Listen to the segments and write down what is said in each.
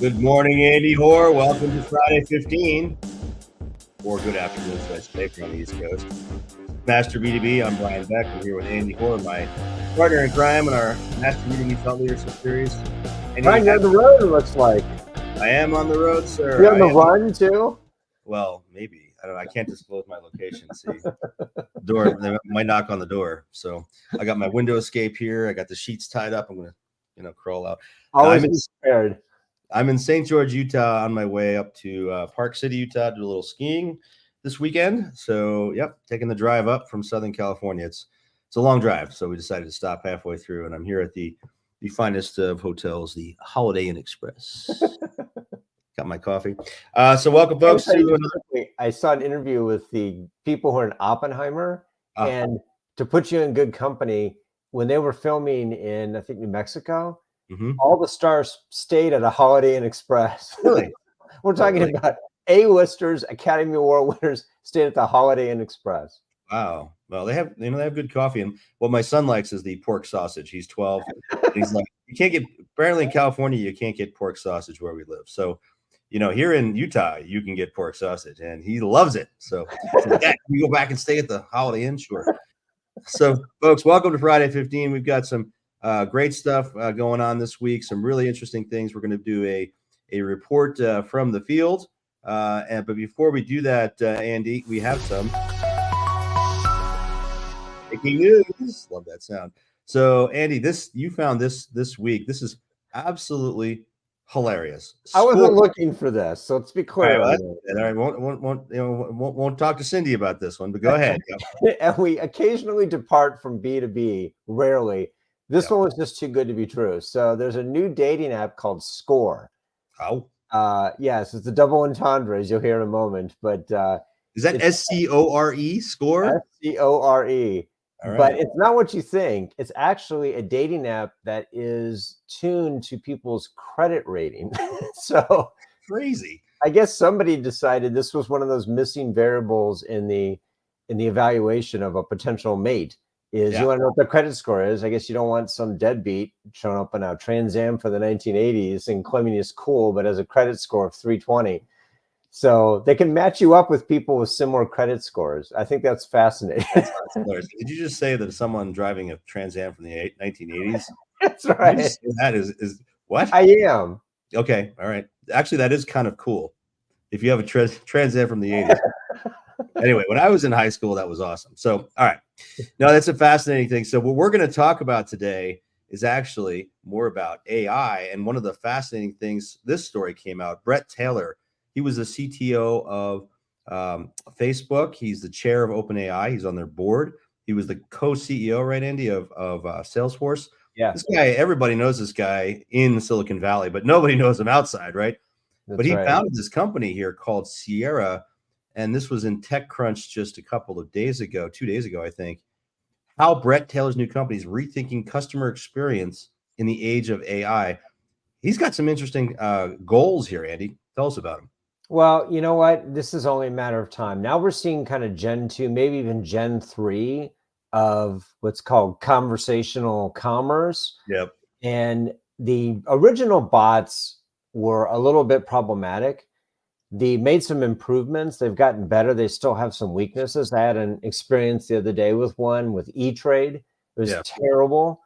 Good morning, Andy Hoare. Welcome to Friday 15, or good afternoon, so I say, from on the East Coast. Master B2B, I'm Brian Beck. I'm here with Andy Hoare, my partner in crime in our Master B2B Thought Leadership Series. Brian, you're on the road, it looks like. I am on the road, sir. You're on the run, too? Well, maybe. I don't know. I can't disclose my location. See, door, they might knock on the door. So I got my window escape here. I got the sheets tied up. I'm going to, crawl out. Always be prepared. I'm in St. George, Utah, on my way up to Park City, Utah, to do a little skiing this weekend. So, yep, taking the drive up from Southern California. It's a long drive, so we decided to stop halfway through, and I'm here at the finest of hotels, the Holiday Inn Express. Got my coffee. So welcome, folks. I saw an interview with the people who are in Oppenheimer, and to put you in good company, when they were filming in, I think, New Mexico, all the stars stayed at a Holiday Inn Express. Really? We're talking about A-listers, Academy Award winners stayed at the Holiday Inn Express. Wow. Well, they have good coffee, and what my son likes is the pork sausage. He's 12. He's like, apparently in California, you can't get pork sausage where we live. So, here in Utah, you can get pork sausage, and he loves it. So, yeah, you go back and stay at the Holiday Inn, sure. So, folks, welcome to Friday 15. We've got some great stuff going on this week. Some really interesting things. We're going to do a report from the field. But before we do that, Andy, we have some breaking news. Love that sound. So, Andy, you found this week. This is absolutely hilarious. I wasn't looking for this, so let's be clear. All right, won't talk to Cindy about this one, but go ahead. And we occasionally depart from B2B, rarely. This one was just too good to be true. So there's a new dating app called Score. Oh. Yes, it's a double entendre, as you'll hear in a moment. But is that SCORE? Score? SCORE. Right. But it's not what you think. It's actually a dating app that is tuned to people's credit rating. So crazy. I guess somebody decided this was one of those missing variables in the evaluation of a potential mate. You want to know what the credit score is. I guess you don't want some deadbeat showing up in a Trans Am for the 1980s and claiming he's cool, but has a credit score of 320. So they can match you up with people with similar credit scores. I think that's fascinating. Did you just say that someone driving a Trans Am from the 1980s? That's right. That is what? I am. Okay. All right. Actually, that is kind of cool. If you have a Trans Am from the 80s. Anyway, when I was in high school, that was awesome. So, all right. No, that's a fascinating thing. So what we're going to talk about today is actually more about AI. And one of the fascinating things, this story came out, Bret Taylor, he was the CTO of Facebook. He's the chair of OpenAI. He's on their board. He was the co-CEO, right, Andy, of Salesforce. Yeah. This guy, everybody knows this guy in Silicon Valley, but nobody knows him outside, right? But he founded this company here called Sierra. And this was in TechCrunch just a couple of days ago, 2 days ago, I think, how Bret Taylor's new company is rethinking customer experience in the age of AI. He's got some interesting goals here, Andy. Tell us about him. Well, you know what? This is only a matter of time. Now we're seeing kind of Gen 2, maybe even Gen 3 of what's called conversational commerce. Yep. And the original bots were a little bit problematic. They made some improvements. They've gotten better. They still have some weaknesses. I had an experience the other day with one with E-Trade. It was terrible.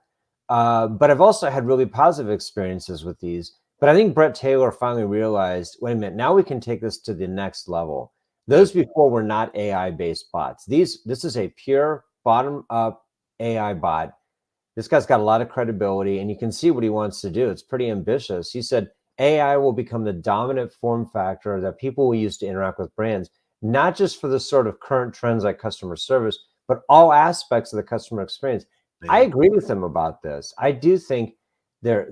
But I've also had really positive experiences with these. But I think Bret Taylor finally realized, wait a minute, now we can take this to the next level. Those before were not AI-based bots. This is a pure bottom-up AI bot. This guy's got a lot of credibility, and you can see what he wants to do. It's pretty ambitious. He said, AI will become the dominant form factor that people will use to interact with brands, not just for the sort of current trends like customer service, but all aspects of the customer experience. I agree with him about this. I do think they're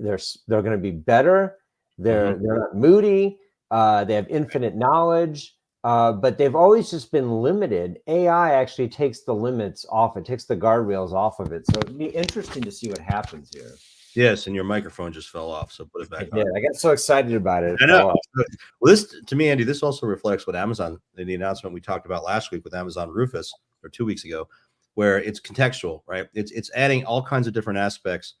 going to be better. They're not moody. They have infinite knowledge, but they've always just been limited. AI actually takes the limits off. It takes the guardrails off of it. So it'd be interesting to see what happens here. Yes, and your microphone just fell off, so put it back on. Yeah, I got so excited about it. I know. Well, this, to me, Andy, this also reflects what Amazon, in the announcement we talked about last week with Amazon Rufus, or 2 weeks ago, where it's contextual, right? It's adding all kinds of different aspects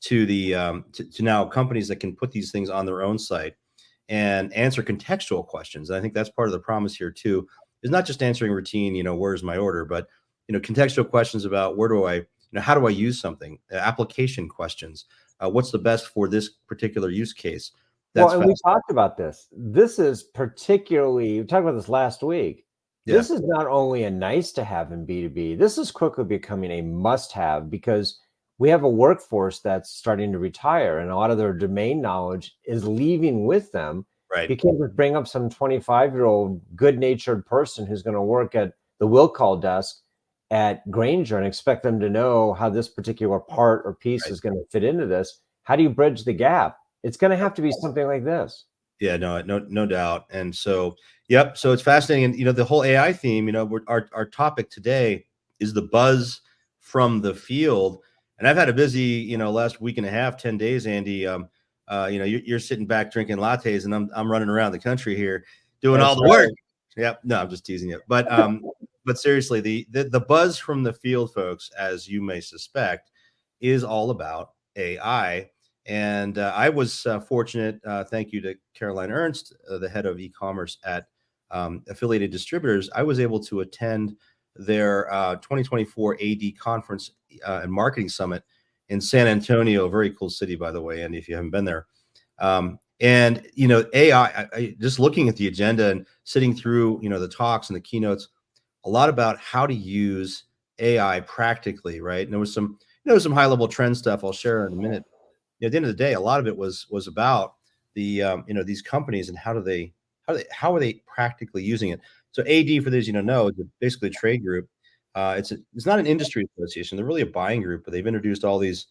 to the to now companies that can put these things on their own site and answer contextual questions. And I think that's part of the promise here too, is not just answering routine, where's my order, but contextual questions about where do I, how do I use something? Application questions. What's the best for this particular use case? Well, That's and we talked about this. This is particularly, we talked about this last week. Yeah. This is not only a nice to have in B2B, this is quickly becoming a must have, because we have a workforce that's starting to retire, and a lot of their domain knowledge is leaving with them. Right. You can't just bring up some 25-year-old good-natured person who's going to work at the will call desk at Granger and expect them to know how this particular part or piece Right. is going to fit into this. How do you bridge the gap? It's going to have to be something like this. Yeah, no doubt. And so, yep. So it's fascinating. And, the whole AI theme, our topic today is the buzz from the field. And I've had a busy, last week and a half, 10 days, Andy. You're sitting back drinking lattes, and I'm running around the country here doing all the work. Yep. No, I'm just teasing you. But seriously, the buzz from the field, folks, as you may suspect, is all about AI. And I was fortunate, thank you to Caroline Ernst, the head of e-commerce at Affiliated Distributors. I was able to attend their 2024 AD conference and marketing summit in San Antonio. Very cool city, by the way, Andy, if you haven't been there. And AI, just looking at the agenda and sitting through, the talks and the keynotes, a lot about how to use AI practically, right? And there was some high level trend stuff I'll share in a minute. At the end of the day, a lot of it was about the these companies and how are they practically using it. So AD, for those know, is basically a trade group. It's not an industry association. They're really a buying group, but they've introduced all these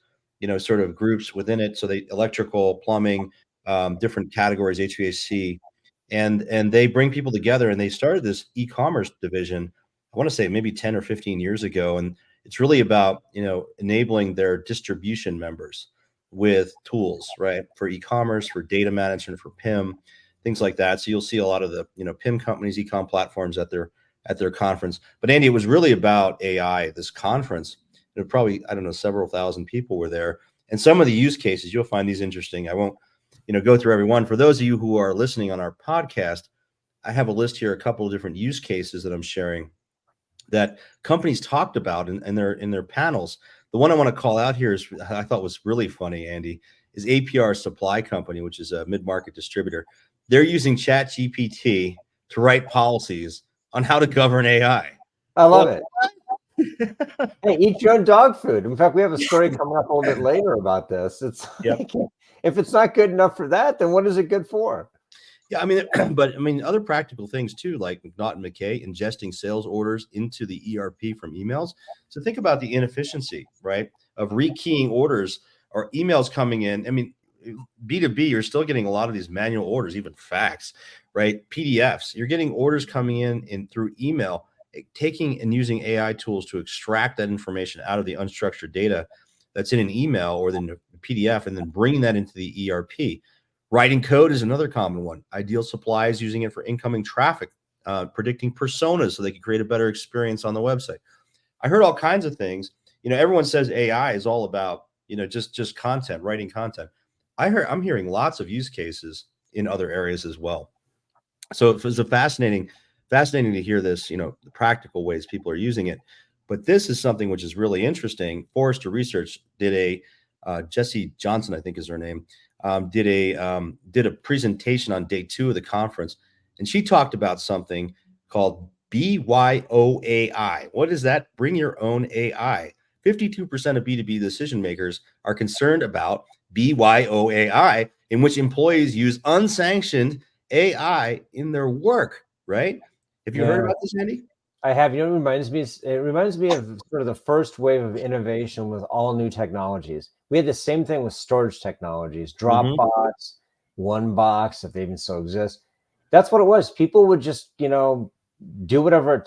sort of groups within it. So they electrical, plumbing, different categories, HVAC, and they bring people together. And they started this e-commerce division, I want to say maybe 10 or 15 years ago, and it's really about enabling their distribution members with tools, right, for e-commerce, for data management, for PIM, things like that. So you'll see a lot of the PIM companies, e-com platforms at their conference. But Andy, it was really about AI. This conference, there were probably, I don't know, several thousand people were there, and some of the use cases, you'll find these interesting. I won't go through every one. For those of you who are listening on our podcast, I have a list here, a couple of different use cases that I'm sharing that companies talked about in their panels. The one I want to call out here is, I thought was really funny, Andy, is APR Supply Company, which is a mid-market distributor. They're using ChatGPT to write policies on how to govern AI. I love it. Hey, eat your own dog food. In fact, we have a story coming up a little bit later about this. It's like, if it's not good enough for that, then what is it good for? Yeah, but other practical things too, like McNaught and McKay ingesting sales orders into the ERP from emails. So think about the inefficiency, right, of rekeying orders or emails coming in. B2B, you're still getting a lot of these manual orders, even fax, right? PDFs. You're getting orders coming in through email, taking and using AI tools to extract that information out of the unstructured data that's in an email or then the PDF, and then bringing that into the ERP. Writing code is another common one. Ideal Supply is using it for incoming traffic, predicting personas so they can create a better experience on the website. I heard all kinds of things. Everyone says AI is all about, just content, writing content. I'm hearing lots of use cases in other areas as well. So it was fascinating to hear this, the practical ways people are using it. But this is something which is really interesting. Forrester Research did Jesse Johnson, I think is her name, did a presentation on day 2 of the conference, and she talked about something called BYOAI. What is that? Bring your own AI. 52% of B2B decision makers are concerned about BYOAI, in which employees use unsanctioned AI in their work, right? Have you heard about this, Andy? I have. It reminds me of sort of the first wave of innovation with all new technologies. We had the same thing with storage technologies, Dropbox, OneBox, if they even still exist. That's what it was. People would just, do whatever it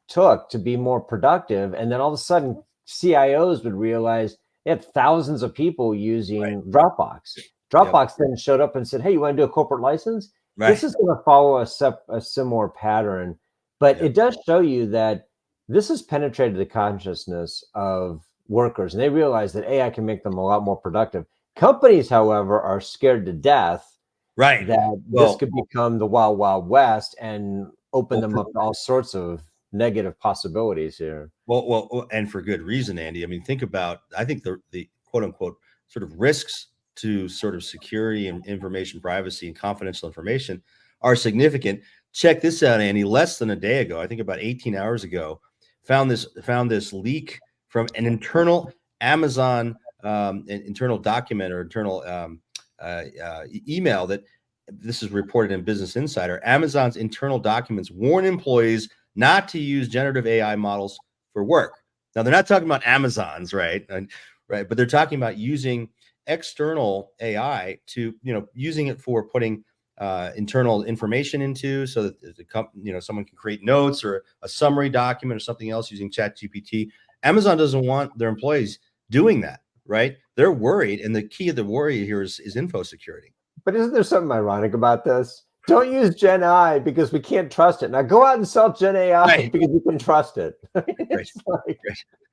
took to be more productive. And then all of a sudden, CIOs would realize they had thousands of people using Dropbox. Dropbox then showed up and said, hey, you want to do a corporate license? This is going to follow a similar pattern. But it does show you that this has penetrated the consciousness of workers, and they realize that AI can make them a lot more productive. Companies, however, are scared to death Right. that this Well, could become the wild, wild west and open well, them up to all sorts of negative possibilities here. and for good reason, Andy. I mean, think about, I think the quote unquote sort of risks to sort of security and information privacy and confidential information are significant. Check this out, Andy. Less than a day ago, I think about 18 hours ago, found this leak from an internal Amazon an internal document or internal email that this is reported in Business Insider. Amazon's internal documents warn employees not to use generative AI models for work. Now they're not talking about Amazon's, right? Right, but they're talking about using external AI to, using it for putting internal information into, so that someone can create notes or a summary document or something else using Chat GPT. Amazon doesn't want their employees doing that, right? They're worried, and the key of the worry here is info security. But isn't there something ironic about this? Don't use Gen I because we can't trust it. Now go out and sell Gen AI Right, because you can trust it. right, It's like,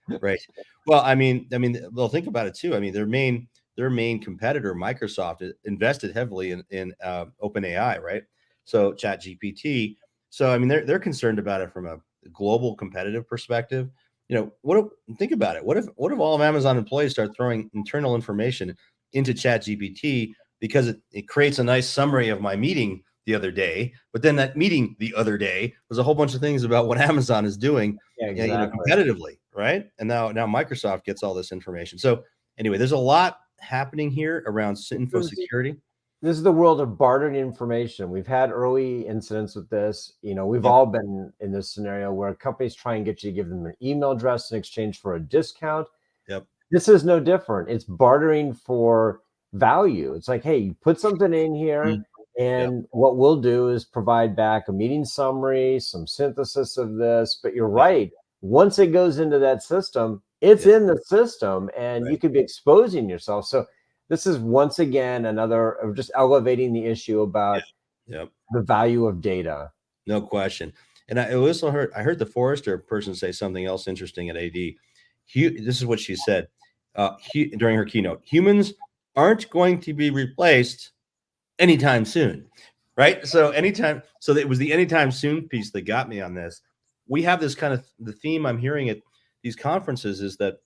right, right. Well, well, think about it too. I mean, their main competitor, Microsoft, invested heavily in OpenAI, right? So Chat GPT. So I mean, they're concerned about it from a global competitive perspective. Think about it. What if all of Amazon employees start throwing internal information into Chat GPT because it creates a nice summary of my meeting the other day, but then that meeting the other day was a whole bunch of things about what Amazon is doing, yeah, exactly. competitively, right? And now Microsoft gets all this information. So anyway, there's a lot happening here around info security. This is the world of bartering information. We've had early incidents with this. We've Yep, all been in this scenario where companies try and get you to give them an email address in exchange for a discount. yep, This is no different. It's bartering for value. It's like, hey, you put something in here, mhm, yep, and what we'll do is provide back a meeting summary, some synthesis of this. But you're yep, right. Once it goes into that system, it's yep, in the system, and you right, could be exposing yourself. So this is once again another of just elevating the issue yep, about yep. the value of data. No question. And I also heard the Forrester person say something else interesting at AD. This is what she said during her keynote: humans aren't going to be replaced anytime soon, right? So it was the anytime soon piece that got me on this. We have this kind of the theme I'm hearing at these conferences is that,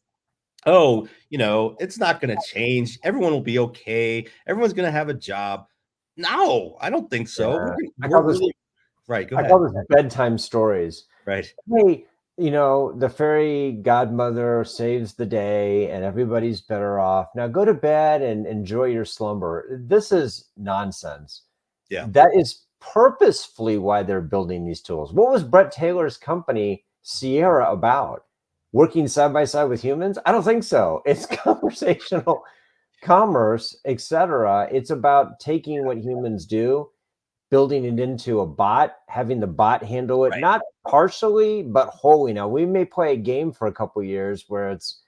oh, it's not going to change. Everyone will be okay. Everyone's going to have a job. No, I don't think so. Yeah, I We're call this really right. Go I ahead. call this bedtime stories. Right. Hey, the fairy godmother saves the day and everybody's better off. Now go to bed and enjoy your slumber. This is nonsense. Yeah. That is purposefully why they're building these tools. What was Brett Taylor's company, Sierra, about? Working side by side with humans? I don't think so. It's conversational commerce, etc. It's about taking what humans do, building it into a bot, having the bot handle it, Right. not partially, but wholly. Now, we may play a game for a couple years where it's,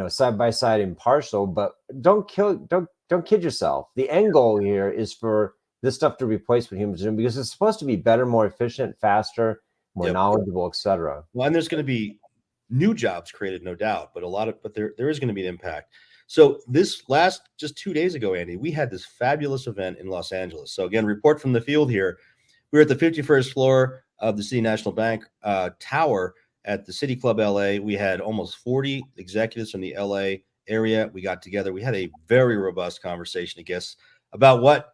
side by side impartial, but don't kid yourself. The end goal here is for this stuff to replace what humans do because it's supposed to be better, more efficient, faster, more Yep. knowledgeable, etc. Well, and there's going to be new jobs created, no doubt, but there is going to be an impact. So this last just 2 days ago, Andy, we had this fabulous event in Los Angeles. So again, report from the field here. We were at the 51st floor of the City National Bank Tower at the City Club LA. We had almost 40 executives from the LA area. We got together. We had a very robust conversation, guess about what,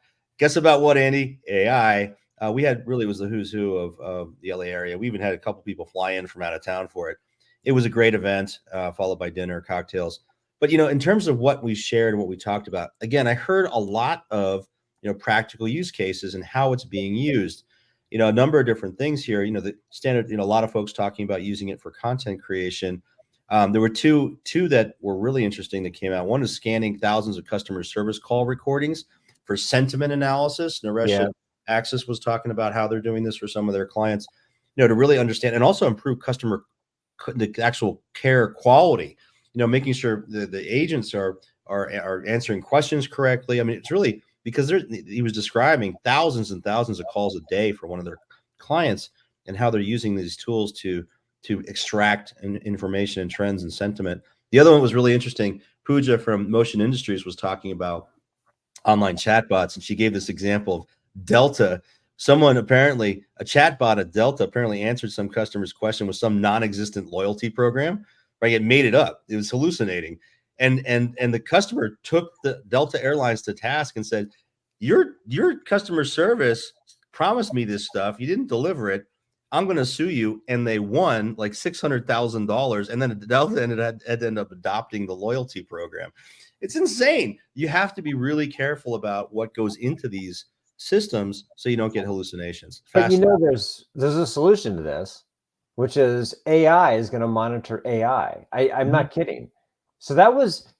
Andy? AI. We had really was the who's who of the LA area. We even had a couple people fly in from out of town for it. It was a great event, followed by dinner, cocktails. But in terms of what we shared and what we talked about, again, I heard a lot of practical use cases and how it's being used. A number of different things here. The standard. A lot of folks talking about using it for content creation. There were two that were really interesting that came out. One is scanning thousands of customer service call recordings for sentiment analysis. Naresh Yeah. at Axis was talking about how they're doing this for some of their clients, to really understand and also improve the actual care quality. Making sure the agents are answering questions correctly. I mean, it's really because he was describing thousands and thousands of calls a day for one of their clients and how they're using these tools to extract information and trends and sentiment. The other one was really interesting. Pooja from Motion Industries was talking about online chatbots, and she gave this example of Delta. Someone apparently, a chatbot at Delta apparently answered some customer's question with some non-existent loyalty program, right? It made it up. It was hallucinating. And the customer took the Delta Airlines to task and said, your customer service promised me this stuff. You didn't deliver it. I'm going to sue you. And they won like $600,000. And then Delta had to end up adopting the loyalty program. It's insane. You have to be really careful about what goes into these systems so you don't get hallucinations. But there's a solution to this, which is AI is going to monitor AI. I'm not kidding. So that was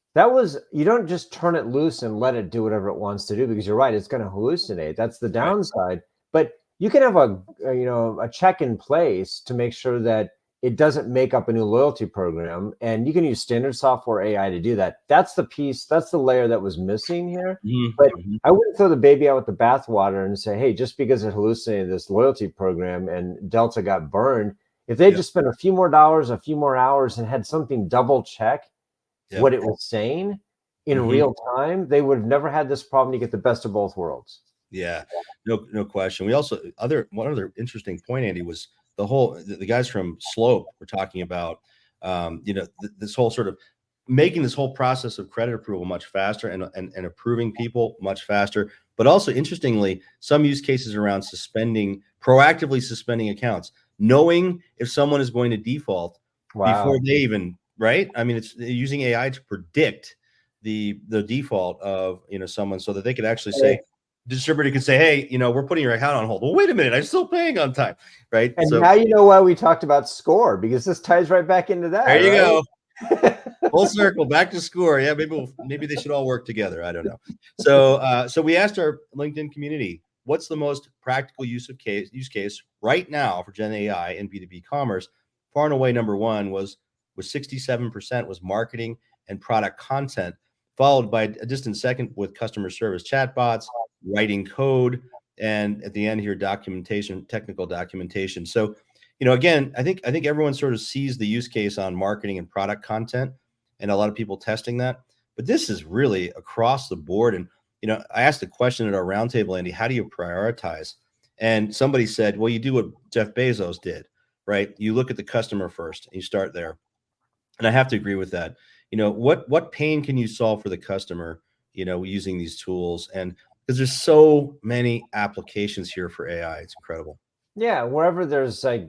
you don't just turn it loose and let it do whatever it wants to do, because you're right, it's going to hallucinate. That's the downside. Right. But you can have a check in place to make sure that it doesn't make up a new loyalty program, and you can use standard software AI to do that. That's the piece, that's the layer that was missing here. But I wouldn't throw the baby out with the bathwater and say, hey, just because it hallucinated this loyalty program and Delta got burned, if they just spent a few more dollars, a few more hours, and had something double check what it was saying in real time, they would have never had this problem. You get the best of both worlds. Yeah, no question. We also, one other interesting point, Andy, was the guys from Slope were talking about, this whole sort of making this whole process of credit approval much faster and approving people much faster. But also, interestingly, some use cases around proactively suspending accounts, knowing if someone is going to default before they even, right? I mean, it's using AI to predict the default of, someone, so that they could actually say, distributor could say, hey, we're putting your account on hold. Well, wait a minute, I'm still paying on time, right? And so, now you know why we talked about Score, because this ties right back into that. There you go. Full circle, back to Score. Yeah, maybe they should all work together. I don't know. So we asked our LinkedIn community, what's the most practical use case right now for Gen AI and B2B commerce? Far and away, number one was 67% was marketing and product content, followed by a distant second with customer service chatbots, writing code, and at the end here, technical documentation. So, again, I think everyone sort of sees the use case on marketing and product content, and a lot of people testing that. But this is really across the board. And I asked a question at our roundtable, Andy, how do you prioritize? And somebody said, well, you do what Jeff Bezos did, right? You look at the customer first, and you start there. And I have to agree with that. What pain can you solve for the customer, using these tools? And because there's so many applications here for AI, it's incredible. Yeah, wherever there's high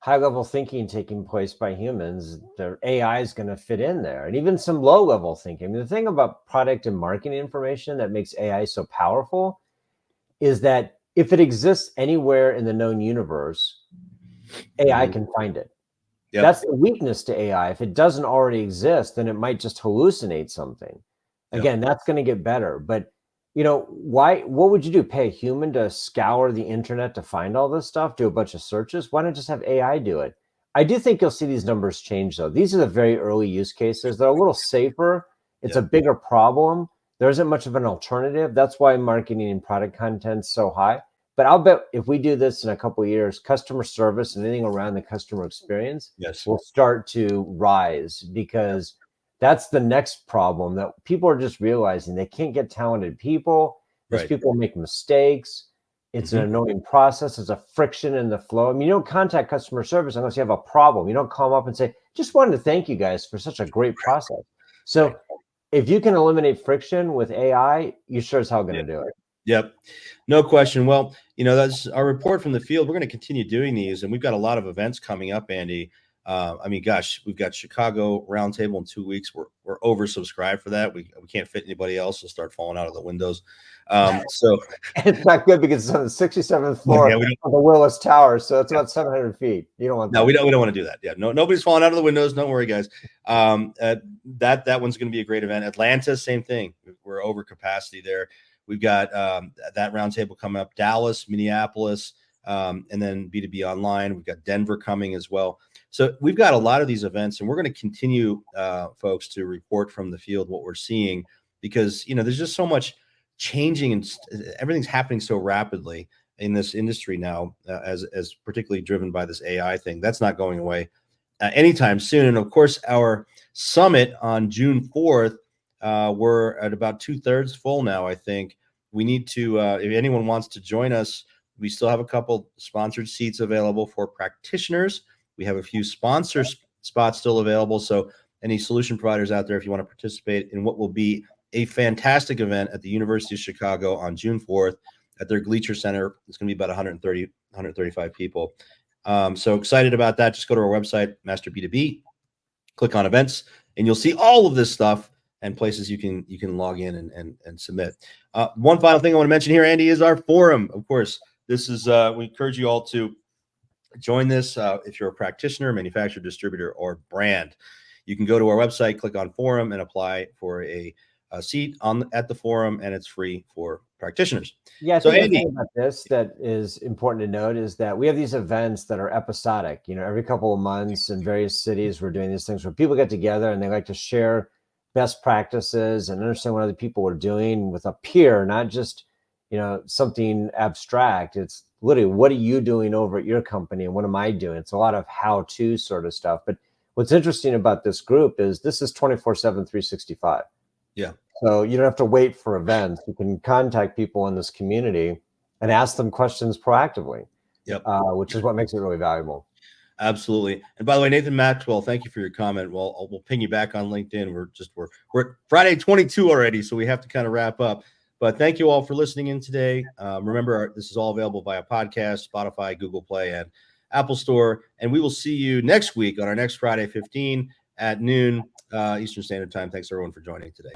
level thinking taking place by humans, their AI is going to fit in there, and even some low level thinking. I mean, the thing about product and marketing information that makes AI so powerful is that if it exists anywhere in the known universe, AI can find it. Yep. That's the weakness to AI. If it doesn't already exist, then it might just hallucinate something. Again, that's going to get better. But what would you do? Pay a human to scour the internet to find all this stuff, do a bunch of searches? Why not just have AI do it? I do think you'll see these numbers change, though. These are the very early use cases. They're a little safer. It's a bigger problem. There isn't much of an alternative. That's why marketing and product content's so high. But I'll bet if we do this in a couple of years, customer service and anything around the customer experience will start to rise, because that's the next problem that people are just realizing. They can't get talented people. These people make mistakes. It's an annoying process. There's a friction in the flow. I mean, you don't contact customer service unless you have a problem. You don't call them up and say, just wanted to thank you guys for such a great process. So if you can eliminate friction with AI, you sure as hell going to do it. Yep. No question. Well, that's our report from the field. We're going to continue doing these, and we've got a lot of events coming up, Andy. I mean, gosh, we've got Chicago Roundtable in 2 weeks. We're oversubscribed for that. We can't fit anybody else. We'll start falling out of the windows. So it's not good because it's on the 67th floor of the Willis Tower, so it's about 700 feet. You don't want that. No, we don't want to do that. Yeah, no, nobody's falling out of the windows. Don't worry, guys. That one's going to be a great event. Atlanta, same thing. We're over capacity there. We've got that roundtable coming up. Dallas, Minneapolis, and then B2B online. We've got Denver coming as well. So we've got a lot of these events, and we're going to continue, folks, to report from the field what we're seeing, because there's just so much changing, and everything's happening so rapidly in this industry now, as particularly driven by this AI thing. That's not going away anytime soon. And of course, our summit on June 4th, We're at about 2/3 full now, I think. We need to, if anyone wants to join us, we still have a couple sponsored seats available for practitioners. We have a few sponsor spots still available. So any solution providers out there, if you want to participate in what will be a fantastic event at the University of Chicago on June 4th at their Gleacher Center, it's going to be about 130, 135 people. So excited about that. Just go to our website, Master B2B, click on events, and you'll see all of this stuff and places you can log in and submit. One final thing I want to mention here, Andy, is our forum. Of course, this is we encourage you all to join this if you're a practitioner, manufacturer, distributor, or brand. You can go to our website, click on forum, and apply for a seat at the forum, and it's free for practitioners. Yeah, I So think the Andy, thing about this that is important to note is that we have these events that are episodic. Every couple of months in various cities, we're doing these things where people get together and they like to share best practices and understand what other people are doing with a peer, not just something abstract. It's literally, what are you doing over at your company and what am I doing? It's a lot of how-to sort of stuff. But what's interesting about this group is this is 24/7, 365. yeah. So you don't have to wait for events. You can contact people in this community and ask them questions proactively, Yep. Which is what makes it really valuable. Absolutely. And by the way, Nathan Maxwell, thank you for your comment. Well, we'll ping you back on LinkedIn. We're Friday 22 already, so we have to kind of wrap up. But thank you all for listening in today. Remember, this is all available via podcast, Spotify, Google Play, and Apple Store. And we will see you next week on our next Friday 15 at noon Eastern Standard Time. Thanks everyone for joining today.